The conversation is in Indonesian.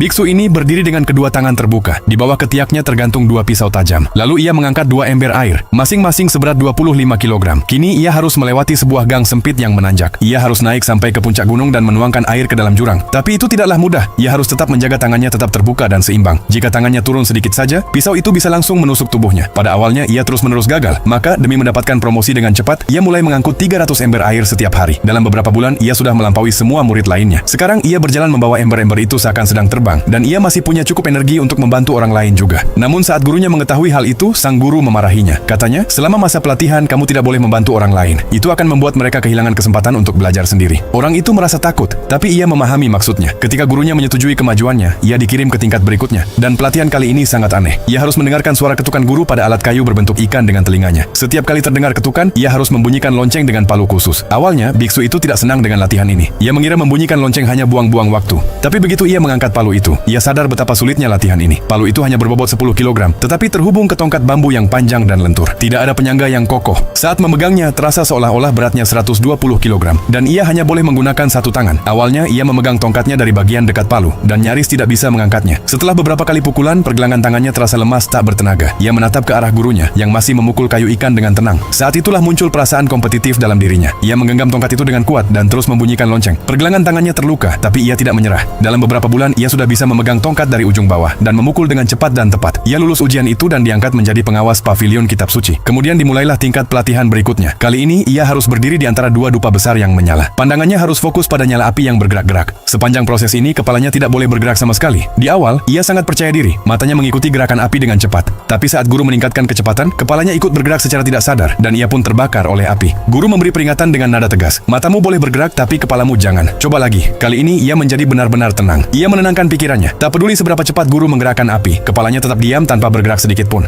Biksu ini berdiri dengan kedua tangan terbuka. Di bawah ketiaknya tergantung dua pisau tajam. Lalu ia mengangkat dua ember air, masing-masing seberat 25 kg. Kini ia harus melewati sebuah gang sempit yang menanjak. Ia harus naik sampai ke puncak gunung dan menuangkan air ke dalam jurang. Tapi itu tidaklah mudah. Ia harus tetap menjaga tangannya tetap terbuka dan seimbang. Jika tangannya turun sedikit saja, pisau itu bisa langsung menusuk tubuhnya. Pada awalnya ia terus-menerus gagal. Maka demi mendapatkan promosi dengan cepat, ia mulai mengangkut 300 ember air setiap hari. Dalam beberapa bulan ia sudah melampaui semua murid lainnya. Sekarang ia berjalan membawa ember-ember itu seakan sedang terbang, dan ia masih punya cukup energi untuk membantu orang lain juga. Namun saat gurunya mengetahui hal itu, sang guru memarahinya. Katanya, selama masa pelatihan kamu tidak boleh membantu orang lain. Itu akan membuat mereka kehilangan kesempatan untuk belajar sendiri. Orang itu merasa takut, tapi ia memahami maksudnya. Ketika gurunya menyetujui kemajuannya, ia dikirim ke tingkat berikutnya. Dan pelatihan kali ini sangat aneh. Ia harus mendengarkan suara ketukan guru pada alat kayu berbentuk ikan dengan telinganya. Setiap kali terdengar ketukan, ia harus membunyikan lonceng dengan palu khusus. Awalnya, biksu itu tidak senang dengan latihan ini. Ia mengira membunyikan lonceng hanya buang-buang waktu. Tapi begitu ia mengangkat palu itu, ia sadar betapa sulitnya latihan ini. Palu itu hanya berbobot 10 kg, tetapi terhubung ke tongkat bambu yang panjang dan lentur. Tidak ada penyangga yang kokoh. Saat memegangnya, terasa seolah-olah beratnya 120 kg, dan ia hanya boleh menggunakan satu tangan. Awalnya, ia memegang tongkatnya dari bagian dekat palu, dan nyaris tidak bisa mengangkatnya. Setelah beberapa kali pukulan, pergelangan tangannya terasa lemas tak bertenaga. Ia menatap ke arah gurunya, yang masih memukul kayu ikan dengan tenang. Saat itulah muncul perasaan kompetitif dalam dirinya. Ia menggenggam tongkat itu dengan kuat, dan terus membunyikan lonceng. Pergelangan tangannya terluka, tapi ia tidak menyerah. Dalam beberapa bulan, ia sudah bisa memegang tongkat dari ujung bawah, dan memukul dengan cepat dan tepat. Ia lulus ujian itu dan diangkat menjadi pengawas pavilion kitab suci. Kemudian dimulailah tingkat pelatihan berikutnya. Kali ini, ia harus berdiri di antara dua dupa besar yang menyala. Pandangannya harus fokus pada nyala api yang bergerak-gerak. Sepanjang proses ini, kepalanya tidak boleh bergerak sama sekali. Di awal, ia sangat percaya diri. Matanya mengikuti gerakan api dengan cepat. Tapi saat guru meningkatkan kecepatan, kepalanya ikut bergerak secara tidak sadar, dan ia pun terbakar oleh api. Guru memberi peringatan dengan nada tegas. Matamu boleh bergerak, tapi kepalamu jangan. Coba lagi. Kali ini, ia menjadi benar-benar tenang. Ia menenangkan pikirannya. Tak peduli seberapa cepat guru menggerakkan api, kepalanya tetap diam tanpa bergerak sedikit pun.